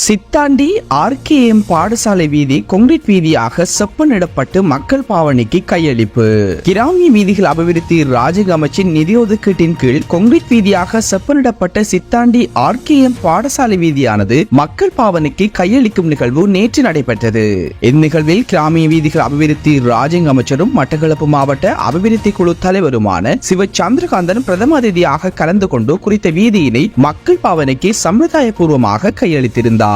Sithandi RKM பாடசாலை வீதி concrete வீதியாக செப்பனிடப்பட்டு மக்கள் பாவனைக்கு கையளிப்பு. கிராமிய வீதிகள் அபிவிருத்தி ராஜ்ய அமைச்சின் நிதி ஒதுக்கீட்டின் கீழ் கொங்கிரீட் வீதியாக செப்பனிடப்பட்ட சித்தாண்டி ஆர்கேஎம் பாடசாலை வீதியானது மக்கள் பாவனைக்கு கையளிக்கும் நிகழ்வு நேற்று நடைபெற்றது. இந்நிகழ்வில் கிராமிய வீதிகள் அபிவிருத்தி ராஜ்ய அமைச்சரும் மட்டக்களப்பு மாவட்ட அபிவிருத்தி குழு தலைவருமான சிவ சந்திரகாந்தன் பிரதம அதிதியாக கலந்து கொண்டு குறித்த வீதியினை மக்கள் பாவனைக்கு சம்பிரதாயபூர்வமாக கையளித்திருந்தார்.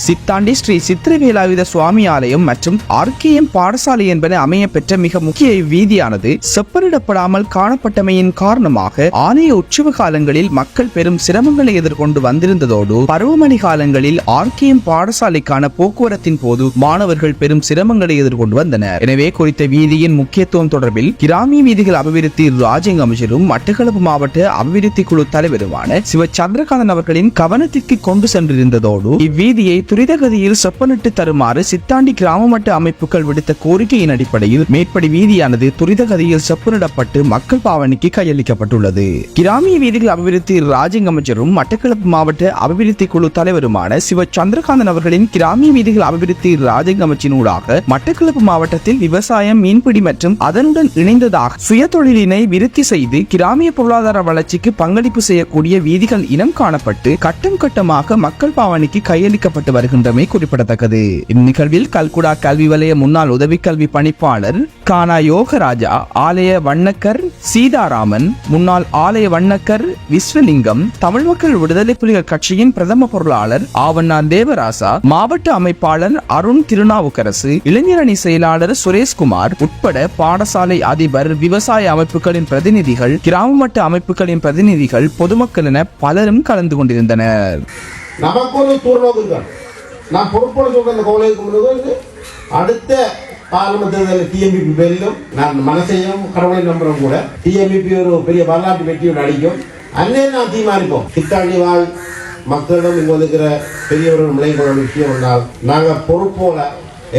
சித்தாண்டி ஸ்ரீ சித்திரவேலாயுத சுவாமி ஆலயம் மற்றும் ஆர்கேஎம் பாடசாலை என்பன அமைய பெற்ற மிக முக்கிய வீதியானது செப்பனிடப்படாமல் காணப்பட்டமையின் காரணமாக ஆலய உற்சவ காலங்களில் மக்கள் பெரும் சிரமங்களை எதிர்கொண்டு வந்திருந்ததோடு பருவமழை காலங்களில் ஆர்கேஎம் பாடசாலைக்கான போக்குவரத்தின் போது மாணவர்கள் பெரும் சிரமங்களை எதிர்கொண்டு வந்தனர். எனவே குறித்த வீதியின் முக்கியத்துவம் தொடர்பில் கிராமிய வீதிகள் அபிவிருத்தி ராஜ்ய அமைச்சரும் மட்டக்களப்பு மாவட்ட அபிவிருத்தி குழு தலைவருமான சிவ சந்திரகாந்தன் அவர்களின் கவனத்திற்கு கொண்டு சென்றிருந்ததோடு இவ்வீதியை துரிதகதியில் செப்பனிட்டு தருமாறு சித்தாண்டி கிராம மட்ட அமைப்புகள் விடுத்த கோரிக்கையின் அடிப்படையில் மேற்படி வீதியானது துரிதகதியில் செப்பனிடப்பட்டு மக்கள் பாவனைக்கு கையளிக்கப்பட்டுள்ளது. கிராமிய வீதிகள் அபிவிருத்தி ராஜ்ய அமைச்சரும் மட்டக்களப்பு மாவட்ட அபிவிருத்தி குழு தலைவருமான சிவ சந்திரகாந்தன் அவர்களின் கிராமிய வீதிகள் அபிவிருத்தி ராஜ்ய அமைச்சின் ஊடாக மட்டக்களப்பு மாவட்டத்தில் விவசாயம், மீன்பிடி மற்றும் அதனுடன் இணைந்ததாக சுய தொழிலினை விருத்தி செய்து கிராமிய பொருளாதார வளர்ச்சிக்கு பங்களிப்பு செய்யக்கூடிய வீதிகள் இனம் காணப்பட்டு கட்டம் கட்டமாக மக்கள் பாவனைக்கு கையளிக்கப்பட்டு வருகின்றமை குறிப்பிடத்தக்கது. இந்நிகழ்வில் கல்குடா கல்வி வலய முன்னாள் உதவி கல்வி பணிப்பாளர் கானா யோகராஜா, ஆலய வண்ணக்கர் சீதாராமன், முன்னாள் ஆலய வண்ணக்கர் விஸ்வலிங்கம், தமிழ் மக்கள் விடுதலை புலிகள் கட்சியின் பிரதம பொருளாளர் ஆவண்ணா தேவராசா, மாவட்ட அமைப்பாளர் அருண் திருநாவுக்கரசு, இளைஞரணி செயலாளர் சுரேஷ்குமார் உட்பட பாடசாலை அதிபர், விவசாய அமைப்புகளின் பிரதிநிதிகள், கிராம மட்ட அமைப்புகளின் பிரதிநிதிகள், பொதுமக்கள் என பலரும் கலந்து கொண்டிருந்தனர். நமக்கு ஒரு தூர்நோக்கு இருக்காங்க. நான் பொறுப்போடு சொல்ற அந்த கோவிலுக்கு அடுத்த பார்லிமெண்ட் தேர்தலில் டிஎம்பிபி பேரிலும் நான் மனசையும் கடவுளை நம்புறோம் கூட டிஎம்பிபி ஒரு பெரிய வரலாற்று வெற்றியோடு அடிக்கும். அன்னே நான் தீர்மானிப்போம். சித்தாண்டி வாழ் மக்களிடம் இங்கு வந்துக்கிற பெரியவர்கள் விளைவுகளோட விஷயம் என்றால் நாங்கள் பொறுப்போல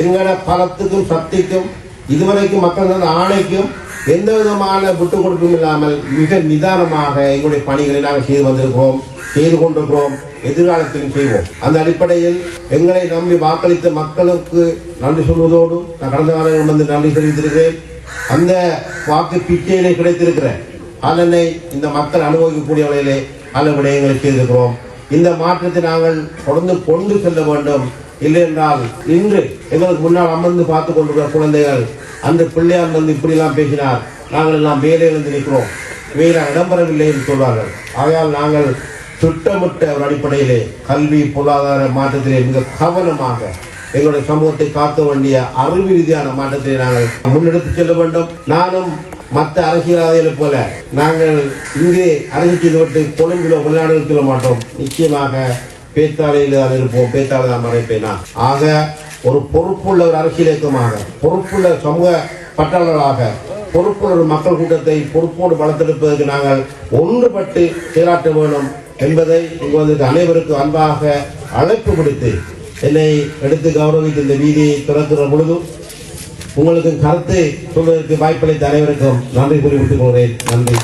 எங்களோட பலத்துக்கும் சக்திக்கும் இதுவரைக்கும் மக்கள் ஆணைக்கும் எந்த விதமான விட்டு கொடுக்கும் இல்லாமல் மிக நிதானமாக எங்களுடைய பணிகளை நாங்கள் செய்து கொண்டிருக்கிறோம், எதிர்காலத்திலும் செய்வோம். அந்த அடிப்படையில் எங்களை நம்பி வாக்களித்த மக்களுக்கு நன்றி சொல்வதோடு நான் கடந்த காலம் வந்து நன்றி தெரிவித்திருக்கிறேன். அந்த வாக்கு பிச்சையிலே கிடைத்திருக்கிற அதனை இந்த மக்கள் அனுபவிக்கக்கூடிய வகையிலே பல விடயங்களை செய்திருக்கிறோம். இந்த மாற்றத்தை நாங்கள் தொடர்ந்து கொண்டு செல்ல வேண்டும். இல்லை என்றால் இன்று எங்களுக்கு முன்னால் அமர்ந்து பார்த்து கொண்டிருக்கிற குழந்தைகள் அந்த பிள்ளையார் வந்து இப்படிலாம் பேசினார், நாங்கள் எல்லாம் வேலை இழந்து நிற்கிறோம், வேலை இடம்பெறவில்லை என்று சொல்வார்கள். ஆகையால் நாங்கள் திட்டமிட்ட ஒரு அடிப்படையிலே கல்வி பொருளாதார மாற்றத்திலே மிக கவனமாக எங்களுடைய சமூகத்தை காக்க வேண்டிய அறிவு ரீதியான மாற்றத்தை நாங்கள் முன்னெடுத்து செல்ல வேண்டும். நானும் மற்ற அரசியல்வாதிகளை போல நாங்கள் இங்கே அரசியல் செய்துவிட்டு கொழும்பிலோ வெளிநாடுகள் செல்ல மாட்டோம். நிச்சயமாக பேத்தாளையில் தான் இருப்போம், பேத்தாளை தான் மறைப்பேன். ஆக ஒரு பொறுப்புள்ள ஒரு அரசியல் இயக்கமாக, பொறுப்புள்ள சமூக பற்றாளர்களாக, பொறுப்புள்ள ஒரு மக்கள் கூட்டத்தை பொறுப்போடு வளர்த்தெடுப்பதற்கு நாங்கள் ஒன்றுபட்டு செயலாற்ற வேண்டும் என்பதை இங்கு அனைவருக்கும் அன்பாக அழைப்பு விடுத்து என்னை எடுத்து கௌரவித்து இந்த வீதியை திறக்கிற பொழுதும் உங்களுக்கு கருத்தை சொல்வதற்கு வாய்ப்பளித்த அனைவருக்கும் நன்றி கூறிவிட்டுக் கொள்கிறேன். நன்றி.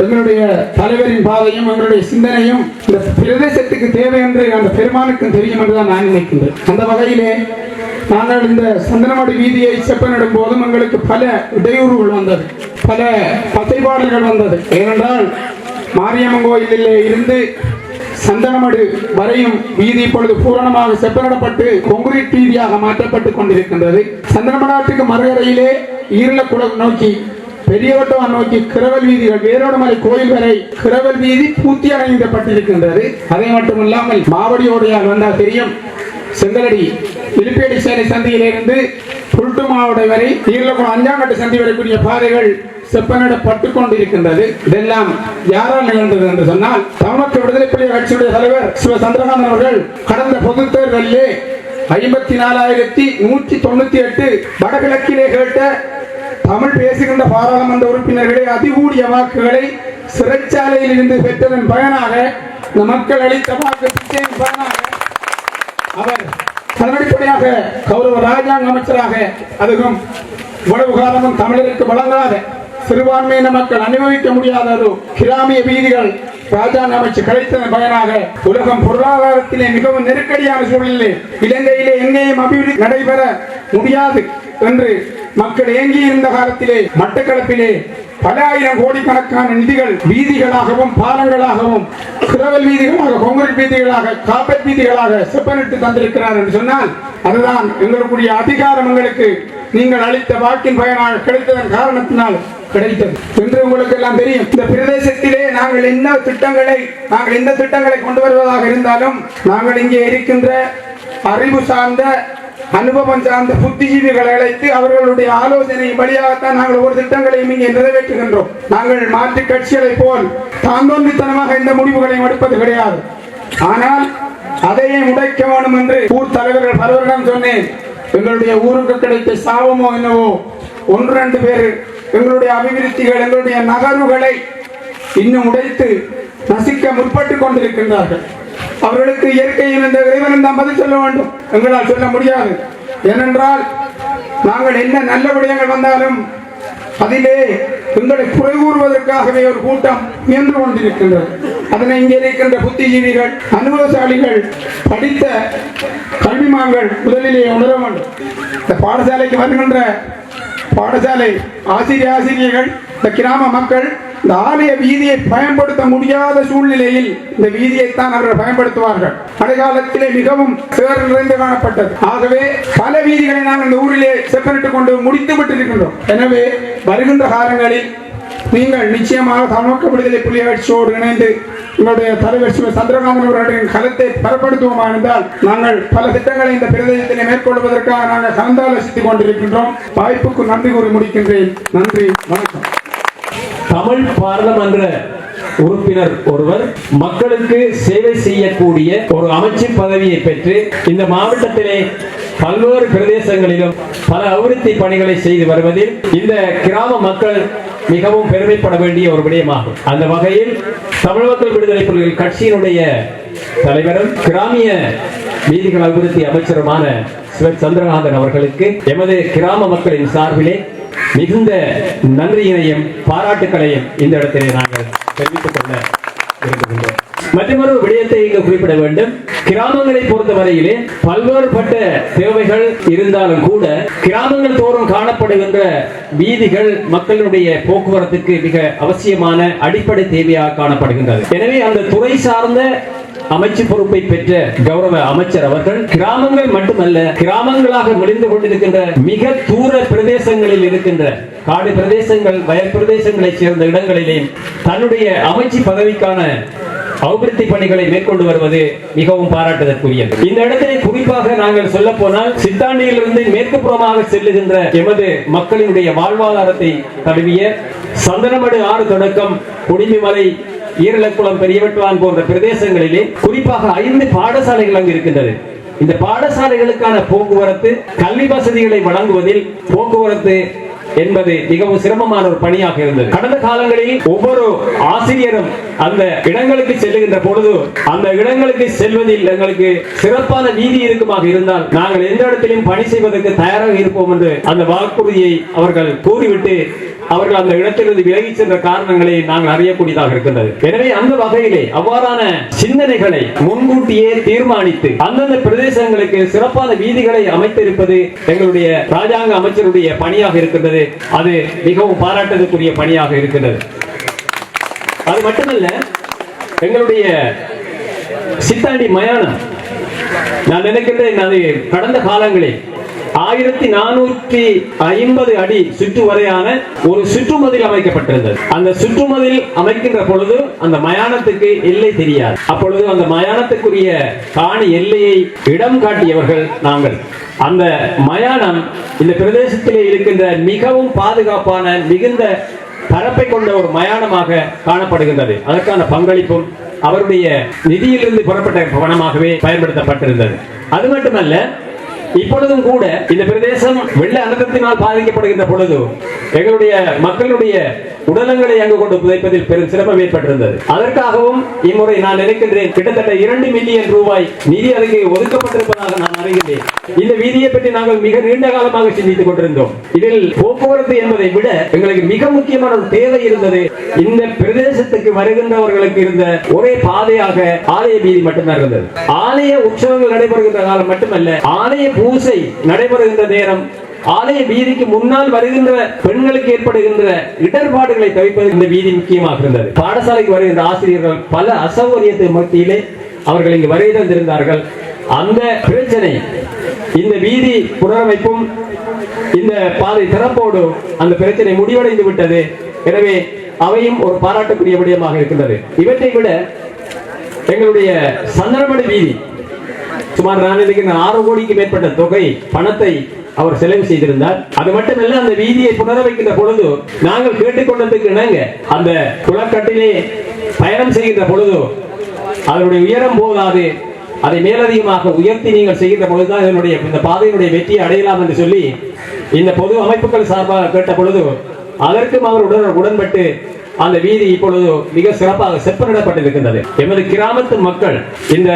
எங்களுடைய தலைவரின் பாதையும் எங்களுடைய சிந்தனையும் இந்த பிரதேசத்துக்கு தேவை என்று அந்த பெருமானுக்கும் தெரியும் என்றுதான் நான் நினைக்கின்றேன். அந்த வகையிலே நாங்கள் இந்த சந்தனமடி வீதியை செப்பனிடும் போதும் எங்களுக்கு பல இடையூறுகள் வந்தது, பல பசைபாடுகள் வந்தது. ஏனென்றால் மாரியம்மன் கோயிலிலே இருந்து சந்தனமடு வரையும் வீதி இப்பொழுது பூரணமாக செப்பனிடப்பட்டு கொங்கிரீட் வீதியாக மாற்றப்பட்டுக் கொண்டிருக்கின்றது. சந்தனமடாட்டுக்கு மறுகரையிலே ஈரலக்குளம் நோக்கி பெரியவட்டம் நோக்கி கிரவல் வீதிகள், வேரோடமலை கோயில் வரை கிரவல் வீதி பூர்த்தி அடைக்கப்பட்டிருக்கின்றது. அதை மட்டுமில்லாமல் மாவடியோடையால் வந்தால் தெரியும், செங்கலடி இலுப்பேடி சேலை சந்தியிலிருந்து புல்ட்டு மாவட்ட வரை ஈரலக்குளம் 5ஆம் கட்டு சந்தி வரக்கூடிய பாதைகள் செப்பனிடப்பட்டுக் கொண்டிருக்கின்றது. இதெல்லாம் யாரால் நிகழ்ந்தது என்று சொன்னால் தமிழக விடுதலை புலிகள் கட்சியுடைய தலைவர் சிவ சந்திரகாந்தன் அவர்கள் கடந்த பொதுத் தேர்தலிலே 54,198 வடகிழக்கிலே கேட்ட தமிழ் பேசுகின்ற பாராளுமன்ற உறுப்பினர்களை அதிகூடிய வாக்குகளை சிறைச்சாலையில் இருந்து பெற்றதன் பயனாக இந்த மக்கள் அளித்த வாக்கு பிச்சையின் பயனாக அவர் அதனடிப்படையாக கௌரவ ராஜாங்க அமைச்சராக அதுவும் இவ்வளவு காலமும் தமிழருக்கு வழங்காத சிறுபான்மையின மக்கள் அனுபவிக்க முடியாத ஒரு கிராமிய வீதிகள் ராஜாங்க அமைச்சு கிடைத்ததன் பயனாக உலகம் பொருளாதாரத்திலே மிகவும் நெருக்கடியான சூழலிலே இலங்கையிலே எங்கேயும் அபிவிருத்தி நடைபெற முடியாது என்று மக்கள் ஏங்கி இருந்த காலத்திலே மட்டக்களப்பிலே பல ஆயிரம் கோடிக்கணக்கான நிதிகள் வீதிகளாகவும் பாலங்களாகவும் கிரவல் வீதிகளாக கொங்கிரீட் வீதிகளாக காப்பட் வீதிகளாக செப்பனிட்டு தந்திருக்கிறார் என்று சொன்னால் அதுதான் எங்களுடைய அதிகாரம் எங்களுக்கு நீங்கள் அளித்த வாக்கின் பயனாக கிடைத்ததன் காரணத்தினால் கிடைத்தது என்று உங்களுக்கு எல்லாம் தெரியும். இந்த பிரதேசத்திலே நாங்கள் எந்த திட்டங்களை கொண்டு வருவதாக இருந்தாலும் நாங்கள் இங்கே இருக்கின்ற அறிவு சார்ந்த அனுபவம் சார்ந்த புத்திஜீவிகளை அழைத்து அவர்களுடைய ஆலோசனை வழியாகத்தான் நாங்கள் ஒரு திட்டங்களையும் இங்கே நிறைவேற்றுகின்றோம். நாங்கள் மாற்று கட்சிகளை போல் தாந்தோன்றித்தனமாக இந்த முடிவுகளை எடுப்பது கிடையாது. ஆனால் அதையே முடைக்க வேண்டும் என்று ஊர் தலைவர்கள் பலவரிடம் சொன்னேன். எங்களுடைய ஊருக்கு கிடைத்த சாபமோ என்னவோ 1-2 பேர் எங்களுடைய அபிவிருத்திகள் எங்களுடைய நகர்வுகளை இன்னும் உடைத்து நசிக்க முற்பட்டுக் கொண்டிருக்கின்றார்கள். அவர்களுக்கு இயற்கையில் இந்த இறைவனும் தான் பதில் சொல்ல வேண்டும், எங்களால் சொல்ல முடியாது. ஏனென்றால் நாங்கள் என்ன நல்ல விடயங்கள் வந்தாலும் அதிலே எங்களை குறை கூறுவதற்காகவே ஒரு கூட்டம் முயன்று கொண்டிருக்கின்றது. அதனை இங்கே இருக்கின்ற புத்திஜீவிகள், அனுபவசாலிகள், படித்த கல்விமான்கள் முதலிலே உணர வேண்டும். இந்த பாடசாலைக்கு வருகின்ற பாடசாலை ஆசிரியர்கள், இந்த கிராம மக்கள் இந்த ஆலய வீதியை பயன்படுத்த முடியாத சூழ்நிலையில் இந்த வீதியைத்தான் அவர்கள் பயன்படுத்துவார்கள். மழைக்காலத்திலே மிகவும் சேறு நிறைந்து காணப்பட்டது. ஆகவே பல வீதிகளை நாங்கள் இந்த ஊரிலே செப்பனிட்டுக் கொண்டு முடித்து விட்டிருக்கின்றோம். எனவே வருகின்ற காலங்களில் நீங்கள் நிச்சயமாக தமிழக விடுதலை புலிகள் இணைந்து உங்களுடைய தலைவர் சந்திரகாந்தன் அவர்களின் கருத்தை பலப்படுத்துவோமா என்றால் நாங்கள் பல திட்டங்களை இந்த பிரதேசத்திலே மேற்கொள்வதற்காக நாங்கள் கலந்தாலோசித்துக் கொண்டிருக்கின்றோம். வாய்ப்புக்கு நன்றி கூறி முடிக்கின்றேன். நன்றி, வணக்கம். தமிழ் பாராளுமன்ற உறுப்பினர் ஒருவர் மக்களுக்கு சேவை செய்யக்கூடிய ஒரு அமைச்சு பதவியை பெற்று இந்த மாவட்டத்திலே பல்வேறு பிரதேசங்களிலும் பல அபிவிருத்தி பணிகளை செய்து வருவதில் இந்த கிராம மக்கள் மிகவும் பெருமைப்பட வேண்டிய ஒரு விடயமாகும். அந்த வகையில் தமிழ் மக்கள் விடுதலை புலிகள் கட்சியினுடைய தலைவரும் கிராமிய வீதிகள் அபிவிருத்தி அமைச்சருமான சந்திரகாந்தன் அவர்களுக்கு எமது கிராம மக்களின் சார்பிலே மிகுந்த நன்றியினையும் பாராட்டுக்களையும் இந்த இடத்திலே நாங்கள் தெரிவித்துக் கொள்ள விரும்புகின்றோம். மற்றொரு விடயத்தை இங்கு குறிப்பிட வேண்டும். கிராமங்களை பொறுத்தவரையிலே பல்வேறுபட்ட தேவைகள் இருந்தாலும் கூட கிராமங்கள் தோறும் காணப்படுகின்ற வீதிகள் மக்களுடைய போக்குவரத்துக்கு மிக அவசியமான அடிப்படை தேவையாக காணப்படுகின்றது. எனவே அந்த துறை சார்ந்த அமைச்சு பொறுப்பை பெற்ற கௌரவ அமைச்சர் அவர்கள் கிராமங்கள் மட்டுமல்ல, கிராமங்களாக முடிந்து கொண்டிருக்கின்ற மிக தூர பிரதேசங்களில் இருக்கின்ற காடு பிரதேசங்கள், வயல் பிரதேசங்களைச் சேர்ந்த இடங்களிலே தன்னுடைய அமைச்சு பதவிக்கான அபிவிருத்தி பணிகளை மேற்கொண்டு வருவது மிகவும் பாராட்டுதற்குரியது. இந்த இடத்திலே குறிப்பாக நாங்கள் சொல்ல போனால் சித்தாண்டியிலிருந்து மேற்கு புறமாக செல்லுகின்ற எமது மக்களினுடைய வாழ்வாதாரத்தை தழுவிய சந்தனமடு ஆறு தொடக்கம் குடிமிமலை, ஈரலக்குளம், பெரியவெட்டுவான் போன்ற பிரதேசங்களிலே குறிப்பாக 5 பாடசாலைகள் அங்கு இருக்கின்றது. இந்த பாடசாலைகளுக்கான போக்குவரத்து, கல்வி வசதிகளை வழங்குவதில் போக்குவரத்து என்பது மிகவும் சிரமமான ஒரு பணியாக இருந்தது. கடந்த காலங்களில் ஒவ்வொரு ஆசிரியரும் அந்த இடங்களுக்கு செல்லுகின்ற பொழுது அந்த இடங்களுக்கு செல்வதில் எங்களுக்கு சிறப்பான வீதி இருக்குமாக இருந்தால் நாங்கள் எந்த இடத்திலும் பணி செய்வதற்கு தயாராக இருப்போம் என்று அந்த வாக்குறுதியை அவர்கள் கூறிவிட்டு அவர்கள் அந்த இடத்திலிருந்து விலகி சென்ற காரணங்களை நாங்கள் அறியக்கூடியதாக இருக்கின்றது. எனவே அந்த வகையிலே அவ்வாறான சிந்தனைகளை முன்கூட்டியே தீர்மானித்து அந்தந்த பிரதேசங்களுக்கு சிறப்பான வீதிகளை அமைத்திருப்பது எங்களுடைய ராஜாங்க அமைச்சருடைய பணியாக இருக்கின்றது. அது மிகவும் பாராட்டுதற்குரிய பணியாக இருக்கின்றது. அது மட்டுமல்ல, எங்களுடைய சித்தாண்டி மயானம் நான் நினைக்கின்றேன் அது கடந்த காலங்களில் 1450 அடி சுற்றுவரையான ஒரு சுற்றுமதில் அமைக்கப்பட்டிருந்தது. அந்த சுற்றுமதில் அமைக்கின்ற பொழுது அந்த மயானத்துக்கு எல்லை தெரியாது. அப்பொழுது அந்த மயானத்துக்குரிய காணி எல்லையை இடம் காட்டியவர்கள் நாங்கள். அந்த மயானம் இந்த பிரதேசத்திலே இருக்கின்ற மிகவும் பாதுகாப்பான மிகுந்த பரப்பை கொண்ட ஒரு மயானமாக காணப்படுகின்றது. அதற்கான பங்களிப்பும் அவருடைய நிதியிலிருந்து புறப்பட்ட பணமாகவே பயன்படுத்தப்பட்டிருந்தது. அது மட்டுமல்ல, இப்பொழுதும் கூட இந்த பிரதேசம் வெள்ள அனர்த்தத்தினால் பாதிக்கப்படுகின்ற பொழுது எங்களுடைய மக்களுடைய உடலங்களை அங்கு கொண்டு புதைப்பதில் பெரும் சிரமம் ஏற்பட்டிருந்தது. அதற்காகவும் இம்முறை நான் நினைக்கின்றேன் கிட்டத்தட்ட 2 மில்லியன் ரூபாய் நிதி அதுக்கு ஒதுக்கப்பட்டிருப்பதாக நான் அறிகின்றேன். இந்த வீதியை பற்றி நாங்கள் மிக நீண்ட காலமாக சிந்தித்துக் கொண்டிருந்தோம். இதில் போக்குவரத்து என்பதை விட எங்களுக்கு மிக முக்கியமான ஒரு தேவை இருந்தது. இந்த பிரதேசத்துக்கு வருகின்றவர்களுக்கு இருந்த ஒரே பாதையாக ஆலய வீதி மட்டும்தான் இருந்தது. ஆலய உற்சவங்கள் நடைபெறுகின்ற காலம் மட்டுமல்ல, ஆலய பூசை நடைபெறுகின்ற நேரம் ஆலய வீதிக்கு முன்னால் வருகின்ற பெண்களுக்கு ஏற்படுகின்ற இடர்பாடுகளை தவிர்ப்பது இந்த வீதி முக்கியமாக இருந்தது. பாடசாலைக்கு வருகின்ற ஆசிரியர்கள் பல அசௌகரியத்தை மத்தியிலே அவர்கள் இங்கு வருகை தந்திருந்தார்கள். அந்த பிரச்சனை இந்த வீதி புனரமைப்பும் இந்த பாதை திறப்போடு அந்த பிரச்சனை முடிவடைந்து விட்டது. எனவே அவையும் ஒரு பாராட்டுக்குரிய விடயமாக இருக்கின்றது. இவற்றை விட எங்களுடைய சந்தனமடி வீதி சுமார் 6 கோடிக்கு மேற்பட்ட தொகை பணத்தை அவர் செலவு செய்திருந்தார். அது மட்டுமல்ல, அந்த வீதியை புனரமைக்கின்ற பொழுது நாங்கள் கேட்டுக்கொண்டதுக்கு இணங்க அந்த குளக்கட்டிலே பயணம் செய்கின்ற பொழுது அதனுடைய உயரம் போதாது, அதை மேலதிகமாக உயர்த்தி நீங்கள் செய்கின்ற பொழுதுதான் இந்த பாதையினுடைய வெற்றியை அடையலாம் என்று சொல்லி இந்த பொது அமைப்புகள் சார்பாக கேட்ட பொழுது அதற்கும் அவர் உடன்பட்டு அந்த வீதி இப்பொழுது மிக சிறப்பாக செப்பனிடப்பட்டிருக்கின்றது. எமது கிராமத்து மக்கள் இந்த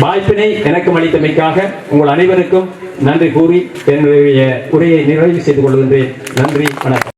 வாய்ப்பினை எனக்கு அளித்தமைக்காக உங்கள் அனைவருக்கும் நன்றி கூறி என்னுடைய உரையை நிறைவு செய்து கொள்கின்றேன். நன்றி, வணக்கம்.